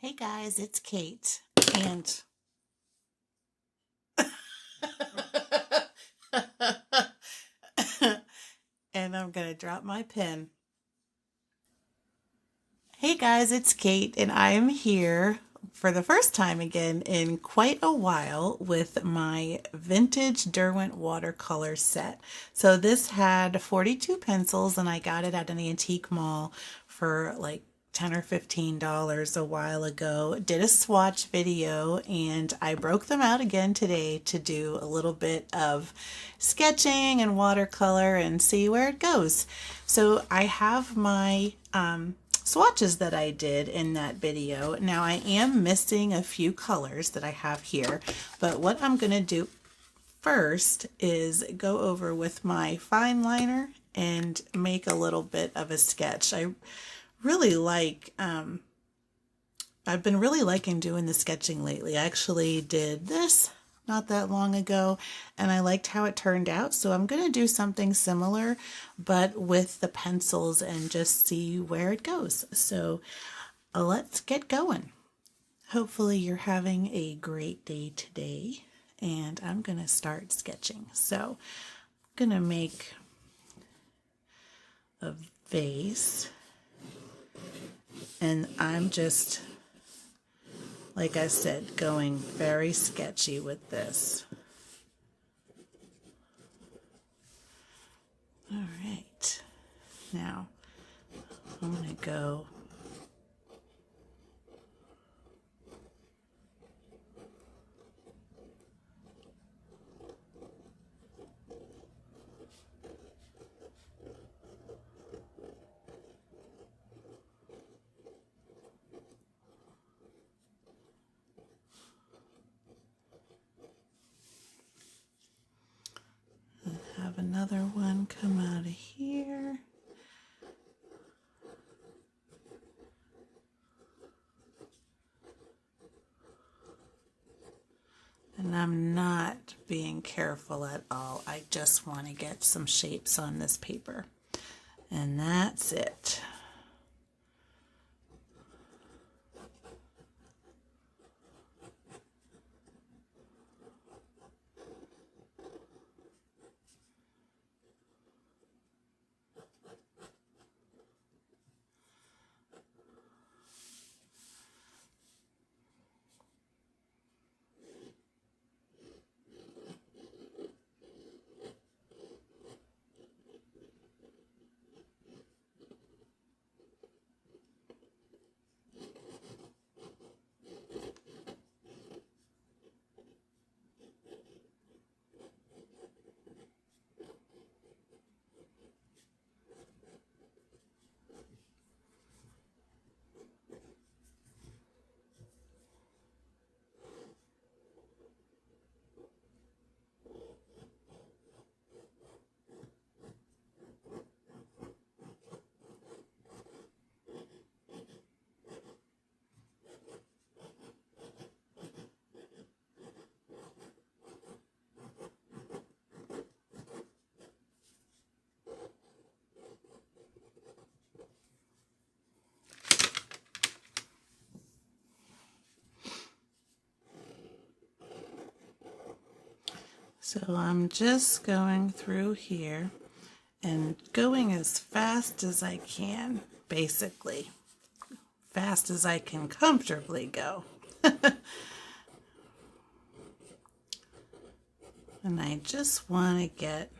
Hey guys, it's Kate, and and I'm gonna drop my pen. Hey guys, it's Kate, and I am here for the first time again in quite a while with my vintage Derwent watercolor set. So this had 42 pencils, and I got it at an antique mall for like $10 or $15 a while ago. Did a swatch video, and I broke them out again today to do a little bit of sketching and watercolor and see where it goes. So I have my swatches that I did in that video. Now I am missing a few colors that I have here, but what I'm going to do first is go over with my fine liner and make a little bit of a sketch. I really like, I've been really liking doing the sketching lately. I actually did this not that long ago, and I liked how it turned out. So I'm going to do something similar, but with the pencils and just see where it goes. So let's get going. Hopefully you're having a great day today, and I'm going to start sketching. So I'm going to make a vase, and I'm just, like I said, going very sketchy with this. All right, now I'm going to go have another one come out of here. And I'm not being careful at all. I just want to get some shapes on this paper. And that's it. So I'm just going through here and going as fast as I can, basically. Fast as I can comfortably go. And I just want to get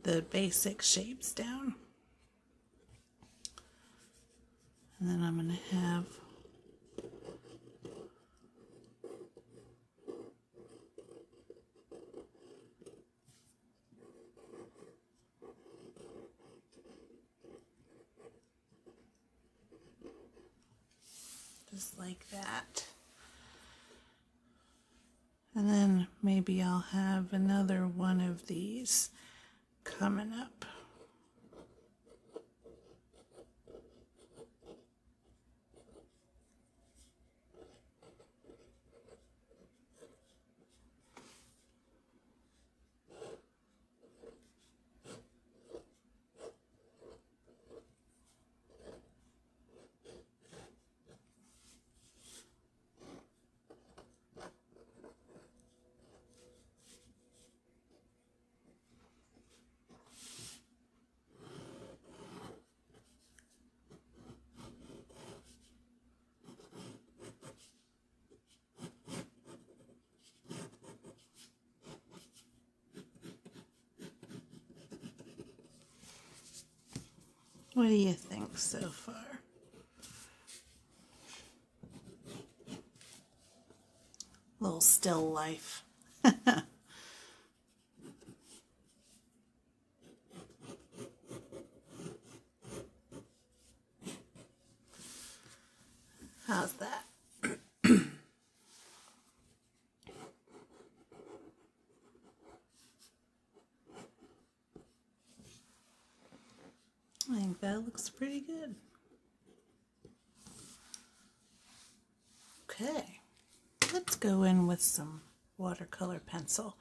the basic shapes down. And then I'm going to have just like that. And then maybe I'll have another one of these coming up. What do you think so far? Little still life. How's that? I think that looks pretty good. Okay, let's go in with some watercolor pencil.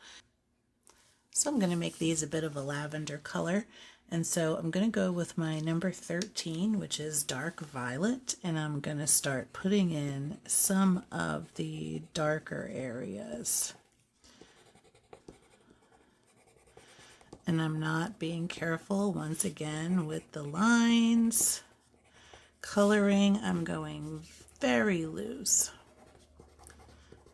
So I'm going to make these a bit of a lavender color. And so I'm going to go with my number 13, which is dark violet, and I'm going to start putting in some of the darker areas. And I'm not being careful once again with the lines. Coloring, I'm going very loose.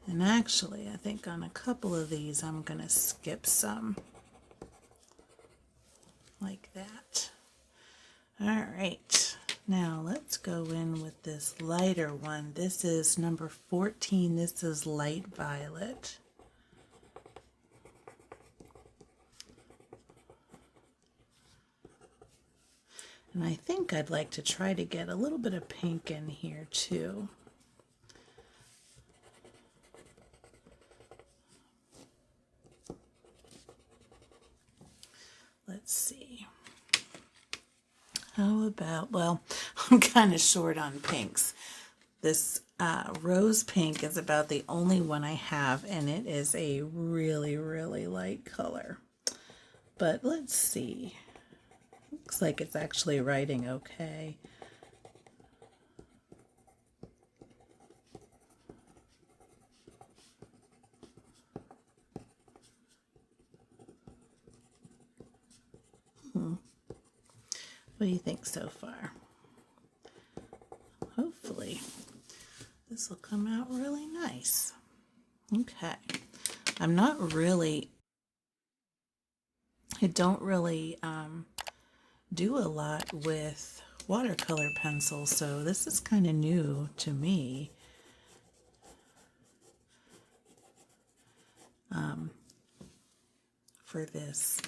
And actually, I think on a couple of these, I'm going to skip some. Like that. All right, now let's go in with this lighter one. This is number 14. This is light violet. And I think I'd like to try to get a little bit of pink in here too. Let's see. How about, well, I'm kind of short on pinks. This rose pink is about the only one I have, and it is a really, really light color. But let's see. Looks like it's actually writing okay. What do you think so far? Hopefully this will come out really nice. Okay. I'm not really, I don't really do a lot with watercolor pencils, so this is kind of new to me. For this.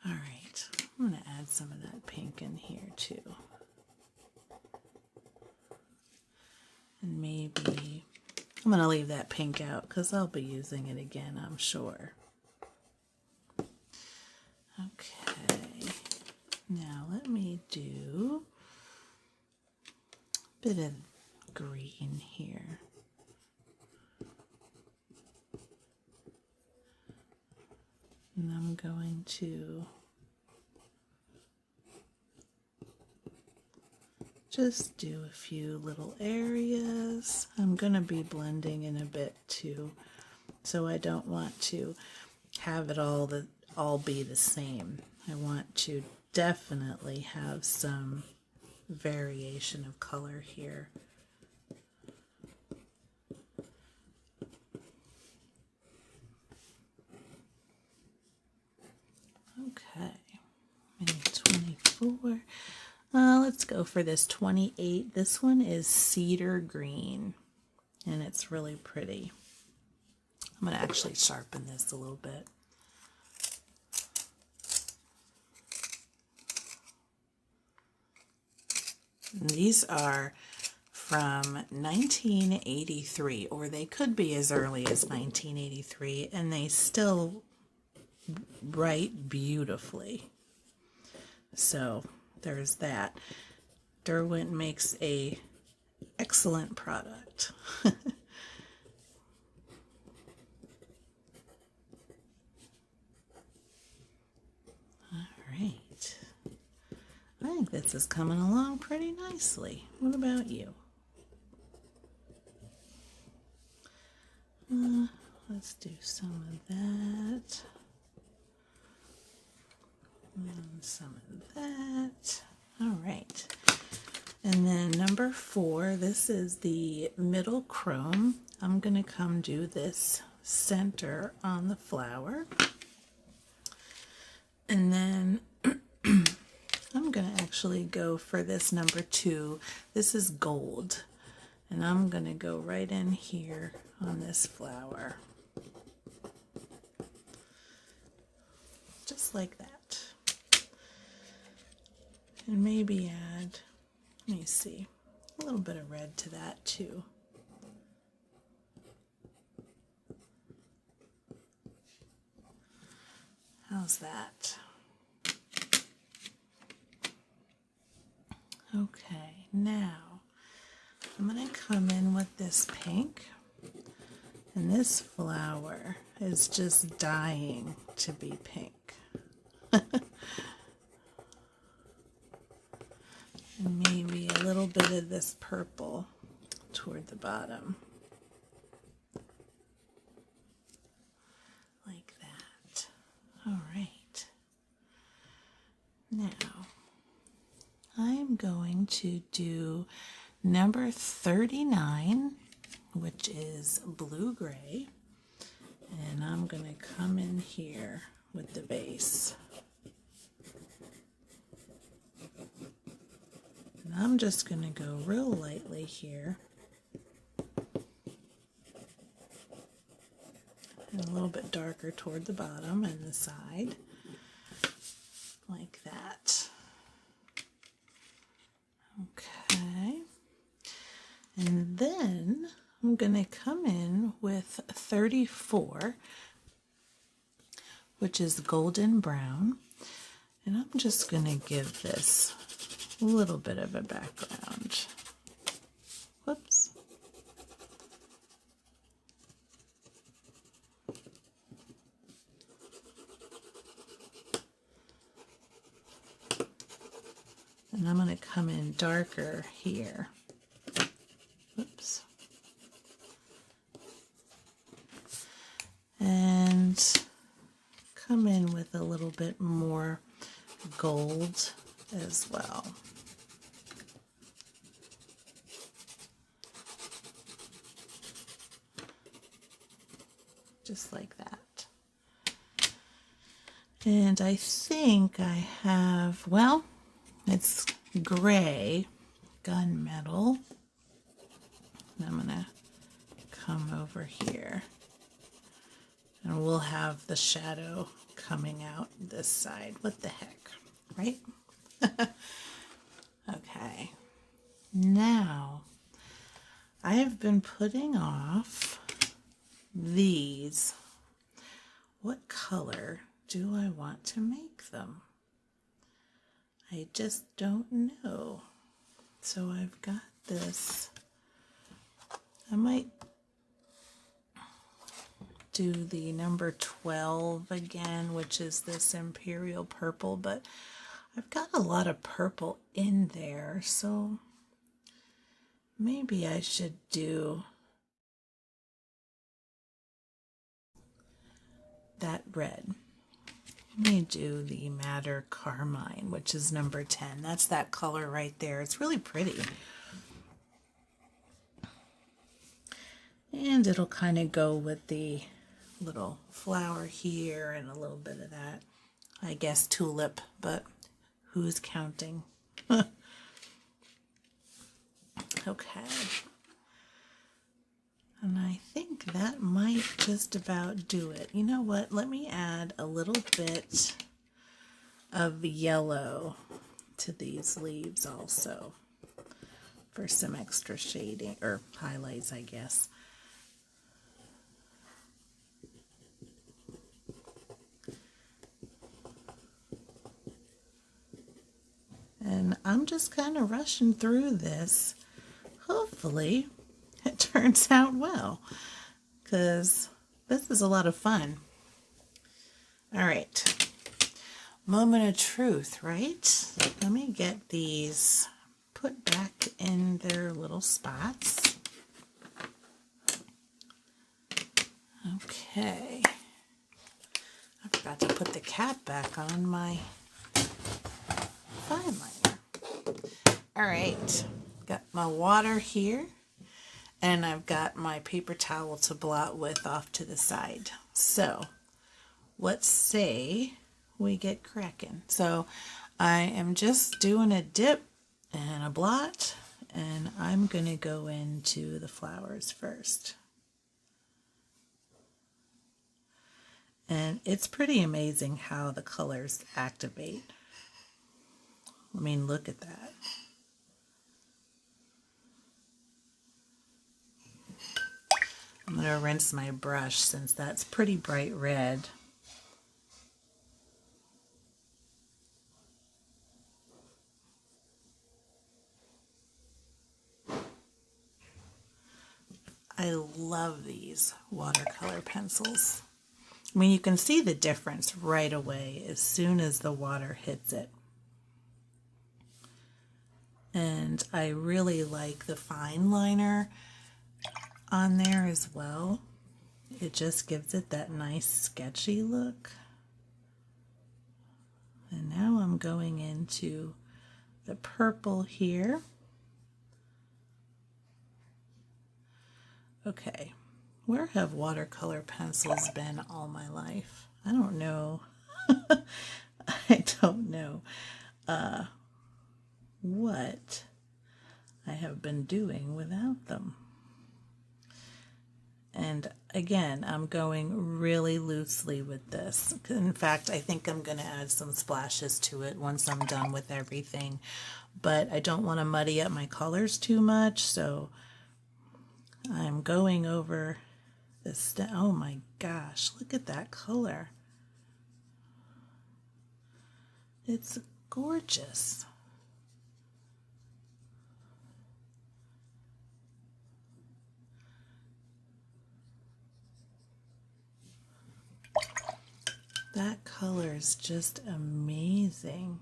All right, I'm going to add some of that pink in here too. And maybe, I'm going to leave that pink out because I'll be using it again, I'm sure. Okay, now let me do a bit of green here. And I'm going to just do a few little areas. I'm going to be blending in a bit too, so I don't want to have it all be the same. I want to definitely have some variation of color here. Okay, maybe 24. Let's go for this 28. This one is cedar green, and it's really pretty. I'm going to actually sharpen this a little bit. And these are from 1983, or they could be as early as 1983, and they still write beautifully. So there's that. Derwent makes a excellent product. All right. I think this is coming along pretty nicely. What about you? Let's do some of that. And some of that. All right. And then number 4, this is the middle chrome. I'm going to come do this center on the flower. And then I'm going to actually go for this number 2. This is gold. And I'm going to go right in here on this flower. Just like that. And maybe add, let me see, a little bit of red to that too. How's that? Okay, now I'm going to come in with this pink, and this flower is just dying to be pink. And maybe a little bit of this purple toward the bottom. Like that. All right. Now, I'm going to do number 39, which is blue-gray. And I'm going to come in here with the base. And I'm just going to go real lightly here. And a little bit darker toward the bottom and the side. Like that. Okay. And then I'm going to come in with 34, which is golden brown. And I'm just going to give this a little bit of a background. Whoops. And I'm going to come in darker here. Whoops. And come in with a little bit more gold as well. Just like that. And I think I have, well, it's gray gunmetal. And I'm going to come over here. And we'll have the shadow coming out this side. What the heck, right? Okay. Now, I have been putting off these. What color do I want to make them? I just don't know. So I've got this. I might do the number 12 again, which is this imperial purple, but I've got a lot of purple in there, so maybe I should do that red. Let me do the Madder Carmine, which is number 10. That's that color right there. It's really pretty. And it'll kind of go with the little flower here and a little bit of that, I guess, tulip, but who's counting? Okay. And I think that might just about do it. You know what? Let me add a little bit of yellow to these leaves also for some extra shading, or highlights, I guess. And I'm just kind of rushing through this. Hopefully it turns out well, because this is a lot of fun. All right, moment of truth, right? Let me get these put back in their little spots. Okay, I forgot to put the cap back on my fine liner. All right, got my water here, and I've got my paper towel to blot with off to the side. So let's say we get cracking. So I am just doing a dip and a blot, and I'm going to go into the flowers first. And it's pretty amazing how the colors activate. I mean, look at that. I'm going to rinse my brush since that's pretty bright red. I love these watercolor pencils. I mean, you can see the difference right away as soon as the water hits it. And I really like the fine liner on there as well. It just gives it that nice sketchy look. And now I'm going into the purple here. Okay, where have watercolor pencils been all my life? I don't know. I don't know what I have been doing without them. And again, I'm going really loosely with this. In fact, I think I'm going to add some splashes to it once I'm done with everything. But I don't want to muddy up my colors too much, so I'm going over this. Oh my gosh, look at that color. It's gorgeous. That color is just amazing.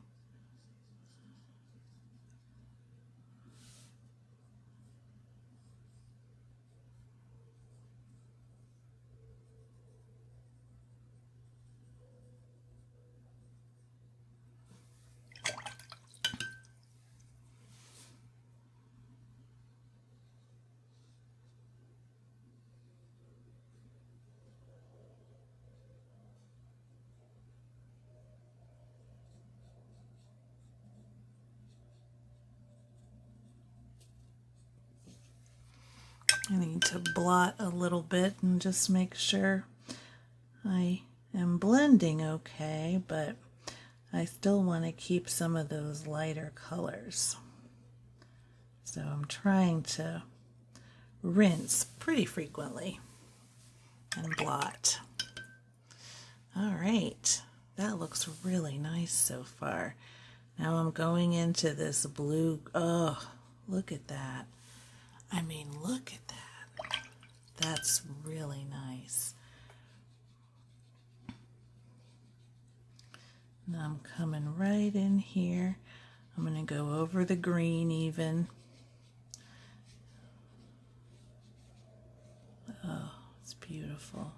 I need to blot a little bit and just make sure I am blending okay, but I still want to keep some of those lighter colors. So I'm trying to rinse pretty frequently and blot. All right, that looks really nice so far. Now I'm going into this blue. Oh, look at that. I mean, look at that. That's really nice. Now I'm coming right in here. I'm going to go over the green even. Oh, it's beautiful.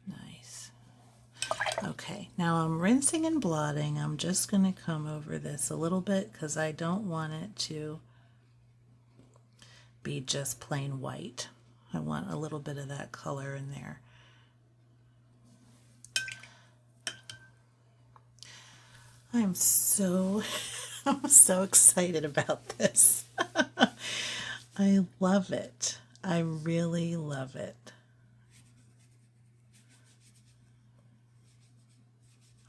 Nice. Okay, now I'm rinsing and blotting. I'm just going to come over this a little bit because I don't want it to be just plain white. I want a little bit of that color in there. I'm so excited about this. I love it. I really love it.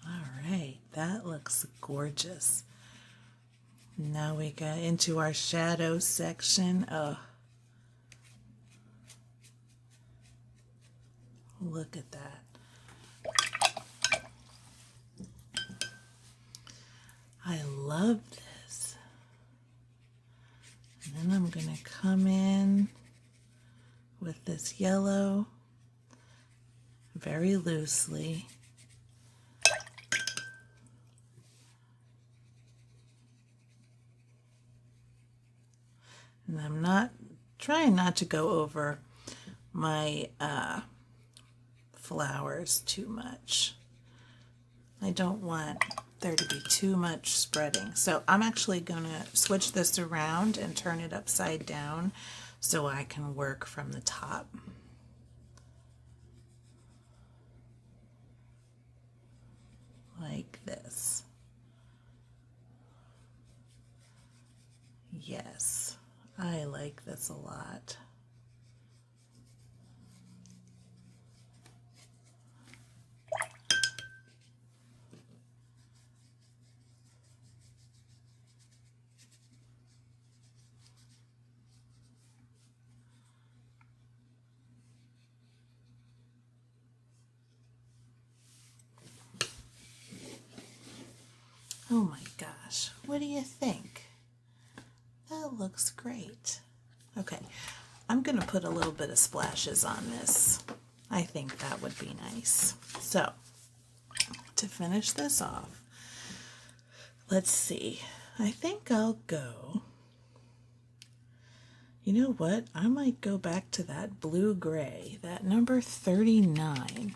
All right, that looks gorgeous. Now we got into our shadow section. Oh, look at that. I love this. And then I'm going to come in with this yellow very loosely. And I'm not trying not to go over my flowers too much. I don't want there to be too much spreading. So I'm actually going to switch this around and turn it upside down so I can work from the top. Yes, I like this a lot. Oh my gosh, what do you think? That looks great. Okay, I'm gonna put a little bit of splashes on this. I think that would be nice. So, to finish this off, let's see. I think I'll go, you know what? I might go back to that blue-gray, that number 39.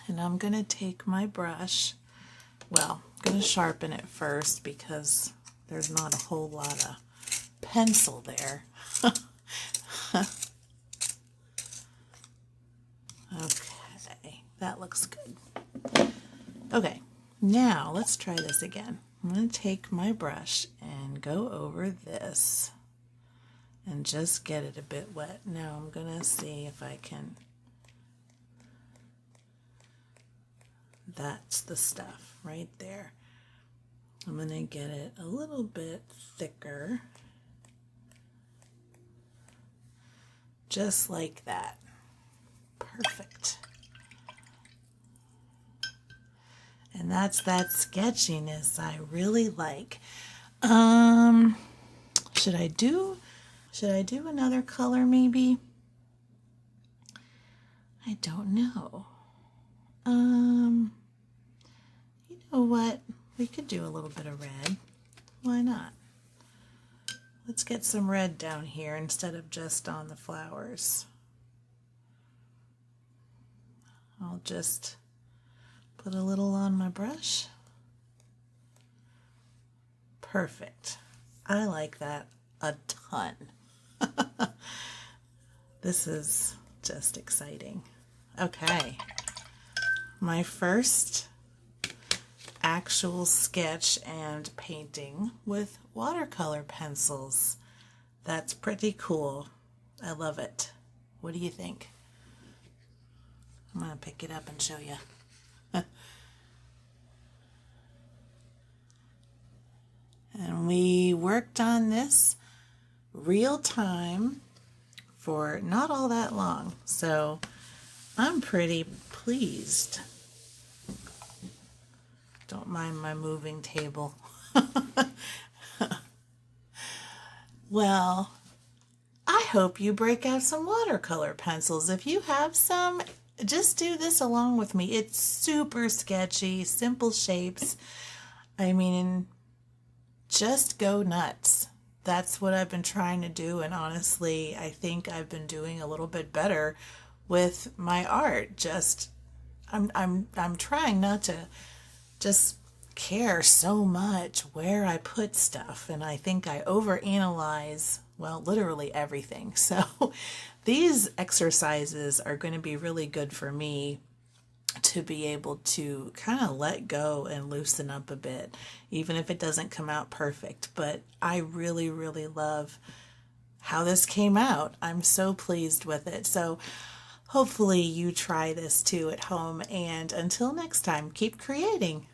And I'm gonna take my brush. Well, I'm going to sharpen it first because there's not a whole lot of pencil there. Okay, that looks good. Okay, now let's try this again. I'm going to take my brush and go over this and just get it a bit wet. Now I'm going to see if I can. That's the stuff right there. I'm going to get it a little bit thicker. Just like that. Perfect. And that's that sketchiness I really like. Should I do another color maybe? I don't know. You know what? We could do a little bit of red. Why not? Let's get some red down here instead of just on the flowers. I'll just put a little on my brush. Perfect. I like that a ton. This is just exciting. Okay. My first actual sketch and painting with watercolor pencils. That's pretty cool. I love it. What do you think? I'm going to pick it up and show you. And we worked on this real time for not all that long, so I'm pretty pleased. Don't mind my moving table. Well, I hope you break out some watercolor pencils. If you have some, just do this along with me. It's super sketchy, simple shapes. I mean, just go nuts. That's what I've been trying to do, and honestly, I think I've been doing a little bit better with my art. Just I'm trying not to just care so much where I put stuff, and I think I overanalyze, well, literally everything. So these exercises are going to be really good for me to be able to kind of let go and loosen up a bit, even if it doesn't come out perfect. But I really, really love how this came out. I'm so pleased with it. So hopefully you try this too at home, and until next time, keep creating.